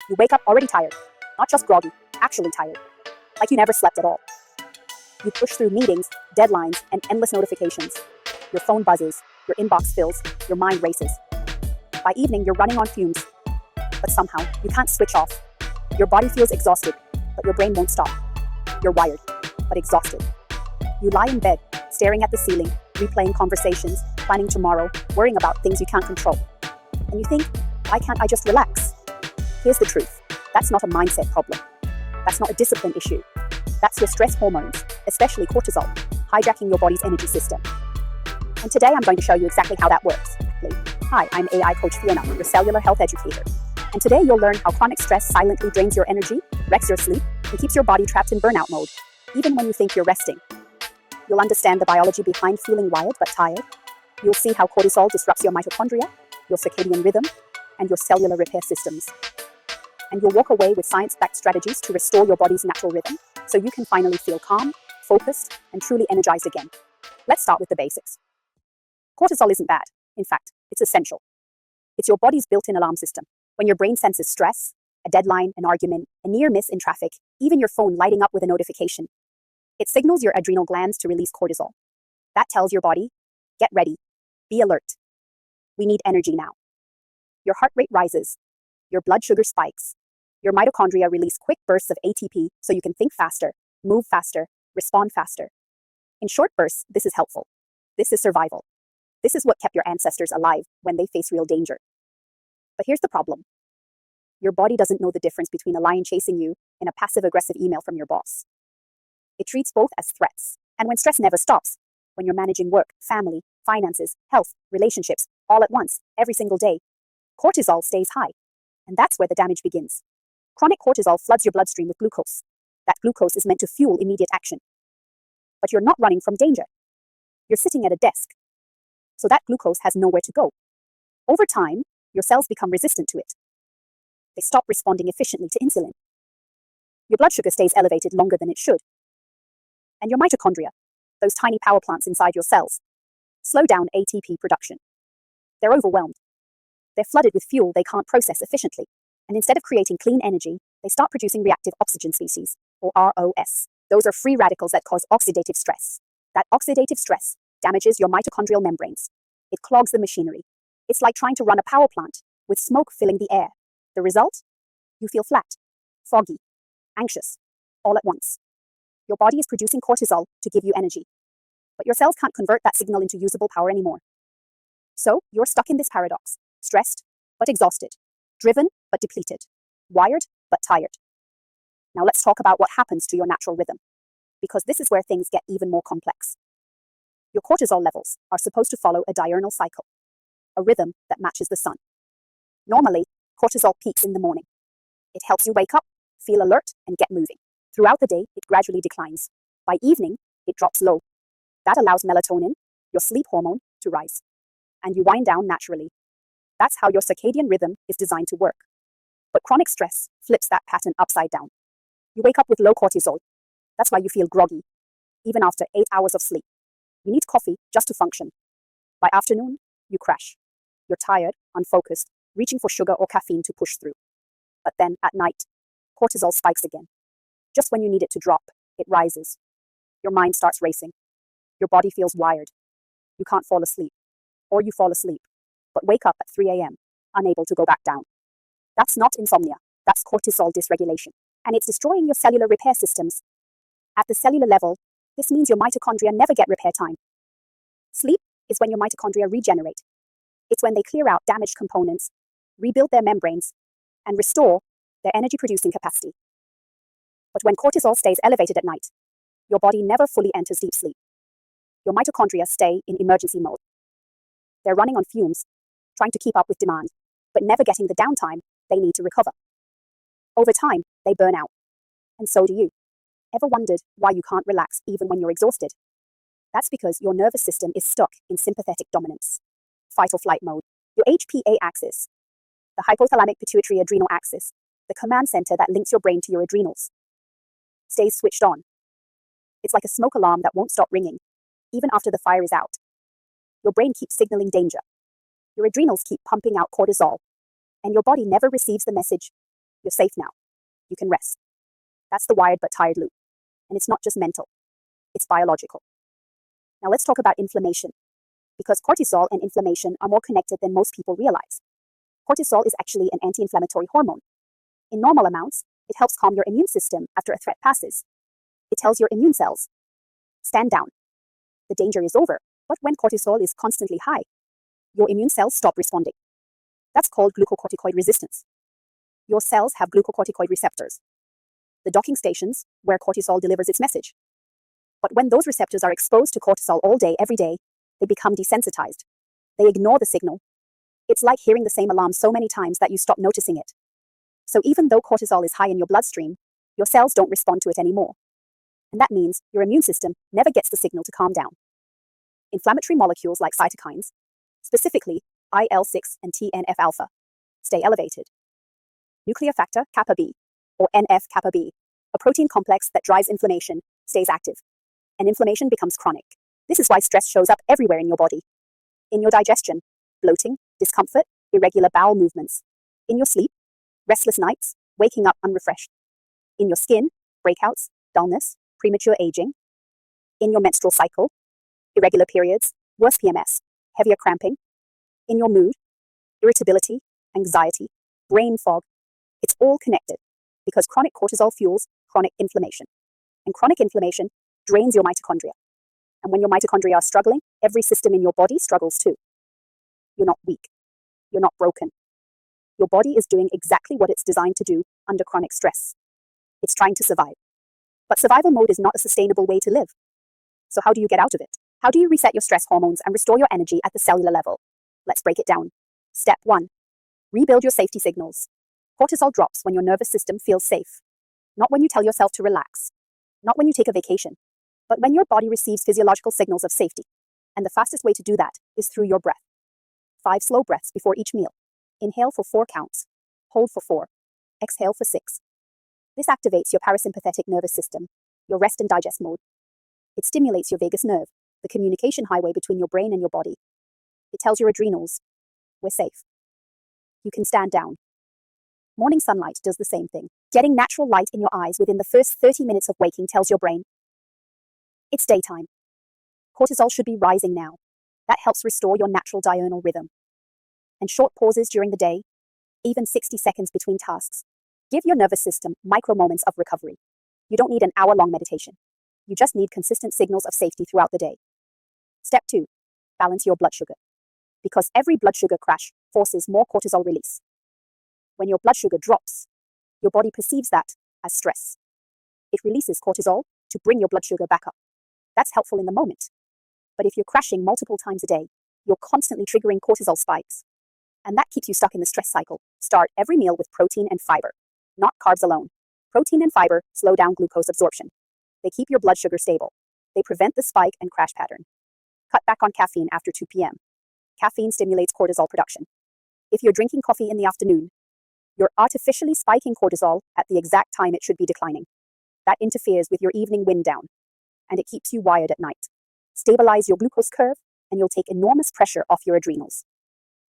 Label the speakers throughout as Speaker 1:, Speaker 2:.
Speaker 1: You wake up already tired, not just groggy, actually tired, like you never slept at all. You push through meetings, deadlines, and endless notifications. Your phone buzzes, your inbox fills, your mind races. By evening, you're running on fumes, but somehow you can't switch off. Your body feels exhausted, but your brain won't stop. You're wired, but exhausted. You lie in bed, staring at the ceiling, replaying conversations, planning tomorrow, worrying about things you can't control. And you think, why can't I just relax? Here's the truth. That's not a mindset problem. That's not a discipline issue. That's your stress hormones, especially cortisol, hijacking your body's energy system. And today I'm going to show you exactly how that works. Hi, I'm AI Coach Fiona, your cellular health educator. And today you'll learn how chronic stress silently drains your energy, wrecks your sleep, and keeps your body trapped in burnout mode, even when you think you're resting. You'll understand the biology behind feeling wired but tired. You'll see how cortisol disrupts your mitochondria, your circadian rhythm, and your cellular repair systems. And you'll walk away with science-backed strategies to restore your body's natural rhythm, so you can finally feel calm, focused, and truly energized again. Let's start with the basics. Cortisol isn't bad. In fact, it's essential. It's your body's built-in alarm system. When your brain senses stress, a deadline, an argument, a near miss in traffic, even your phone lighting up with a notification, it signals your adrenal glands to release cortisol. That tells your body, get ready, be alert. We need energy now. Your heart rate rises, your blood sugar spikes, your mitochondria release quick bursts of ATP so you can think faster, move faster, respond faster. In short bursts, this is helpful. This is survival. This is what kept your ancestors alive when they face real danger. But here's the problem. Your body doesn't know the difference between a lion chasing you and a passive-aggressive email from your boss. It treats both as threats. And when stress never stops, when you're managing work, family, finances, health, relationships, all at once, every single day, cortisol stays high. And that's where the damage begins. Chronic cortisol floods your bloodstream with glucose. That glucose is meant to fuel immediate action. But you're not running from danger. You're sitting at a desk. So that glucose has nowhere to go. Over time, your cells become resistant to it. They stop responding efficiently to insulin. Your blood sugar stays elevated longer than it should. And your mitochondria, those tiny power plants inside your cells, slow down ATP production. They're overwhelmed. They're flooded with fuel they can't process efficiently. And instead of creating clean energy, they start producing reactive oxygen species, or ROS. Those are free radicals that cause oxidative stress. That oxidative stress damages your mitochondrial membranes. It clogs the machinery. It's like trying to run a power plant with smoke filling the air. The result? You feel flat, foggy, anxious, all at once. Your body is producing cortisol to give you energy, but your cells can't convert that signal into usable power anymore. So you're stuck in this paradox, stressed but exhausted, driven but depleted, wired but tired. Now let's talk about what happens to your natural rhythm, because this is where things get even more complex. Your cortisol levels are supposed to follow a diurnal cycle, a rhythm that matches the sun. Normally, cortisol peaks in the morning. It helps you wake up, feel alert, and get moving. Throughout the day, it gradually declines. By evening, it drops low. That allows melatonin, your sleep hormone, to rise. And you wind down naturally. That's how your circadian rhythm is designed to work. But chronic stress flips that pattern upside down. You wake up with low cortisol. That's why you feel groggy, even after 8 hours of sleep. You need coffee just to function. By afternoon, you crash. You're tired, unfocused, reaching for sugar or caffeine to push through. But then, at night, cortisol spikes again. Just when you need it to drop, it rises. Your mind starts racing. Your body feels wired. You can't fall asleep. Or you fall asleep, but wake up at 3 a.m., unable to go back down. That's not insomnia. That's cortisol dysregulation. And it's destroying your cellular repair systems. At the cellular level, this means your mitochondria never get repair time. Sleep is when your mitochondria regenerate. It's when they clear out damaged components, rebuild their membranes, and restore their energy-producing capacity. But when cortisol stays elevated at night, your body never fully enters deep sleep. Your mitochondria stay in emergency mode. They're running on fumes, trying to keep up with demand, but never getting the downtime they need to recover. Over time, they burn out. And so do you. Ever wondered why you can't relax even when you're exhausted? That's because your nervous system is stuck in sympathetic dominance, fight or flight mode. Your HPA axis, the hypothalamic pituitary adrenal axis, the command center that links your brain to your adrenals, stays switched on. It's like a smoke alarm that won't stop ringing, even after the fire is out. Your brain keeps signaling danger. Your adrenals keep pumping out cortisol, and your body never receives the message, You're safe now. You can rest. That's the wired but tired loop. And it's not just mental. It's biological. Now let's talk about inflammation. Because cortisol and inflammation are more connected than most people realize. Cortisol is actually an anti-inflammatory hormone. In normal amounts, it helps calm your immune system after a threat passes. It tells your immune cells, stand down. The danger is over. But when cortisol is constantly high, your immune cells stop responding. That's called glucocorticoid resistance. Your cells have glucocorticoid receptors, the docking stations where cortisol delivers its message. But when those receptors are exposed to cortisol all day, every day, they become desensitized. They ignore the signal. It's like hearing the same alarm so many times that you stop noticing it. So even though cortisol is high in your bloodstream, your cells don't respond to it anymore. And that means your immune system never gets the signal to calm down. Inflammatory molecules like cytokines, specifically IL-6 and TNF-alpha, stay elevated. Nuclear factor kappa B, or NF-kappa B, a protein complex that drives inflammation, stays active. And inflammation becomes chronic. This is why stress shows up everywhere in your body. In your digestion, bloating, discomfort, irregular bowel movements. In your sleep, restless nights, waking up unrefreshed. In your skin, breakouts, dullness, premature aging. In your menstrual cycle, irregular periods, worse PMS, heavier cramping. In your mood, irritability, anxiety, brain fog. It's all connected because chronic cortisol fuels chronic inflammation. And chronic inflammation drains your mitochondria. And when your mitochondria are struggling, every system in your body struggles too. You're not weak. You're not broken. Your body is doing exactly what it's designed to do under chronic stress. It's trying to survive. But survival mode is not a sustainable way to live. So how do you get out of it? How do you reset your stress hormones and restore your energy at the cellular level? Let's break it down. Step 1. Rebuild your safety signals. Cortisol drops when your nervous system feels safe. Not when you tell yourself to relax. Not when you take a vacation. But when your body receives physiological signals of safety. And the fastest way to do that is through your breath. 5 slow breaths before each meal. Inhale for 4 counts. Hold for 4. Exhale for 6. This activates your parasympathetic nervous system, your rest and digest mode. It stimulates your vagus nerve, the communication highway between your brain and your body. It tells your adrenals, we're safe. You can stand down. Morning sunlight does the same thing. Getting natural light in your eyes within the first 30 minutes of waking tells your brain, it's daytime. Cortisol should be rising now. That helps restore your natural diurnal rhythm. And short pauses during the day, even 60 seconds between tasks, give your nervous system micro moments of recovery. You don't need an hour-long meditation. You just need consistent signals of safety throughout the day. Step 2. Balance your blood sugar. Because every blood sugar crash forces more cortisol release. When your blood sugar drops, your body perceives that as stress. It releases cortisol to bring your blood sugar back up. That's helpful in the moment. But if you're crashing multiple times a day, you're constantly triggering cortisol spikes. And that keeps you stuck in the stress cycle. Start every meal with protein and fiber, not carbs alone. Protein and fiber slow down glucose absorption. They keep your blood sugar stable. They prevent the spike and crash pattern. Cut back on caffeine after 2 p.m. Caffeine stimulates cortisol production. If you're drinking coffee in the afternoon, you're artificially spiking cortisol at the exact time it should be declining. That interferes with your evening wind down, and it keeps you wired at night. Stabilize your glucose curve, and you'll take enormous pressure off your adrenals.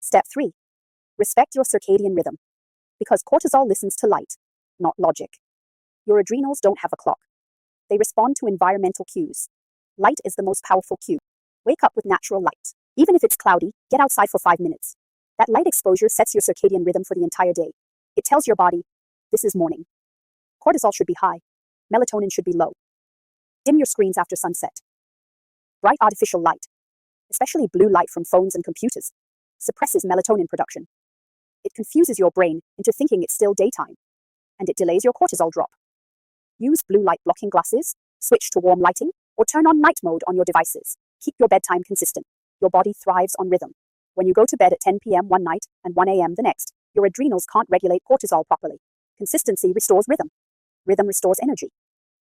Speaker 1: Step 3. Respect your circadian rhythm. Because cortisol listens to light, not logic. Your adrenals don't have a clock. They respond to environmental cues. Light is the most powerful cue. Wake up with natural light. Even if it's cloudy, get outside for 5 minutes. That light exposure sets your circadian rhythm for the entire day. It tells your body, this is morning. Cortisol should be high. Melatonin should be low. Dim your screens after sunset. Bright artificial light, especially blue light from phones and computers, suppresses melatonin production. It confuses your brain into thinking it's still daytime, and it delays your cortisol drop. Use blue light blocking glasses, switch to warm lighting, or turn on night mode on your devices. Keep your bedtime consistent. Your body thrives on rhythm. When you go to bed at 10 p.m. one night and 1 a.m. the next, your adrenals can't regulate cortisol properly. Consistency restores rhythm. Rhythm restores energy.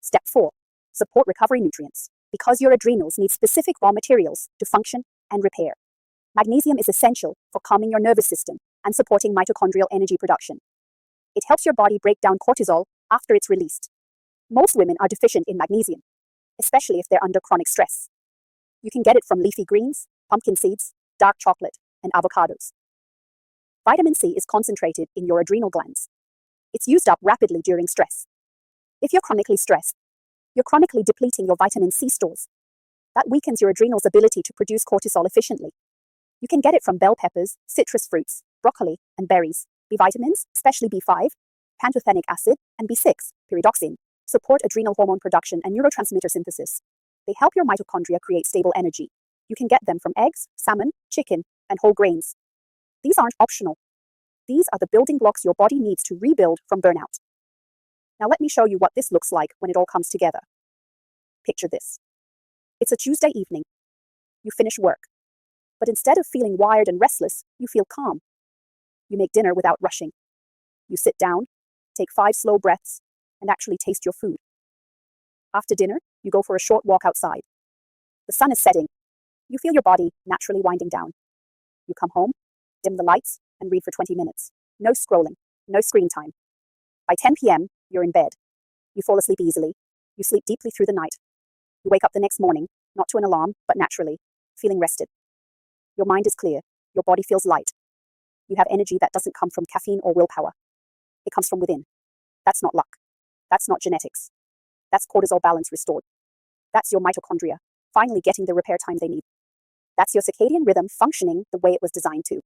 Speaker 1: Step 4. Support recovery nutrients. Because your adrenals need specific raw materials to function and repair. Magnesium is essential for calming your nervous system and supporting mitochondrial energy production. It helps your body break down cortisol after it's released. Most women are deficient in magnesium, especially if they're under chronic stress. You can get it from leafy greens, pumpkin seeds, dark chocolate, and avocados. Vitamin C is concentrated in your adrenal glands. It's used up rapidly during stress. If you're chronically stressed, you're chronically depleting your vitamin C stores. That weakens your adrenal's ability to produce cortisol efficiently. You can get it from bell peppers, citrus fruits, broccoli, and berries. B vitamins, especially B5, pantothenic acid, and B6, pyridoxine, support adrenal hormone production and neurotransmitter synthesis. They help your mitochondria create stable energy. You can get them from eggs, salmon, chicken, and whole grains. These aren't optional. These are the building blocks your body needs to rebuild from burnout. Now let me show you what this looks like when it all comes together. Picture this. It's a Tuesday evening. You finish work. But instead of feeling wired and restless, you feel calm. You make dinner without rushing. You sit down, take 5 slow breaths, and actually taste your food. After dinner, you go for a short walk outside. The sun is setting. You feel your body naturally winding down. You come home, dim the lights, and read for 20 minutes. No scrolling, no screen time. By 10 p.m., you're in bed. You fall asleep easily. You sleep deeply through the night. You wake up the next morning, not to an alarm, but naturally, feeling rested. Your mind is clear. Your body feels light. You have energy that doesn't come from caffeine or willpower. It comes from within. That's not luck. That's not genetics. That's cortisol balance restored. That's your mitochondria, finally getting the repair time they need. That's your circadian rhythm functioning the way it was designed to.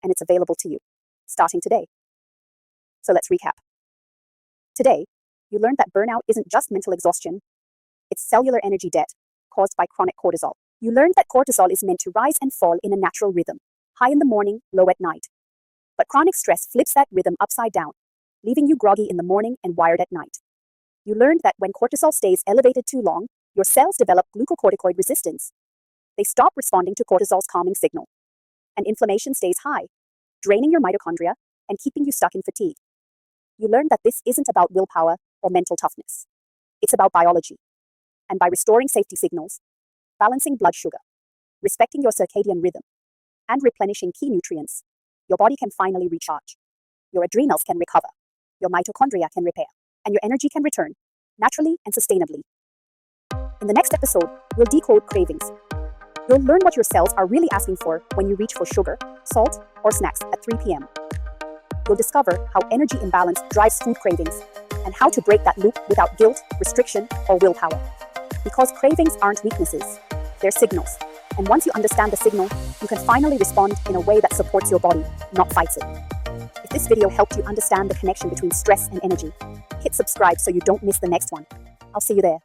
Speaker 1: And it's available to you, starting today. So let's recap. Today, you learned that burnout isn't just mental exhaustion. It's cellular energy debt caused by chronic cortisol. You learned that cortisol is meant to rise and fall in a natural rhythm, high in the morning, low at night. But chronic stress flips that rhythm upside down, leaving you groggy in the morning and wired at night. You learned that when cortisol stays elevated too long, your cells develop glucocorticoid resistance. They stop responding to cortisol's calming signal. And inflammation stays high, draining your mitochondria and keeping you stuck in fatigue. You learned that this isn't about willpower or mental toughness. It's about biology. And by restoring safety signals, balancing blood sugar, respecting your circadian rhythm, and replenishing key nutrients, your body can finally recharge. Your adrenals can recover. Your mitochondria can repair. And your energy can return, naturally and sustainably. In the next episode, we'll decode cravings. You'll learn what your cells are really asking for when you reach for sugar, salt, or snacks at 3 p.m. You'll discover how energy imbalance drives food cravings and how to break that loop without guilt, restriction, or willpower. Because cravings aren't weaknesses, they're signals. And once you understand the signal, you can finally respond in a way that supports your body, not fights it. If this video helped you understand the connection between stress and energy, hit subscribe so you don't miss the next one. I'll see you there.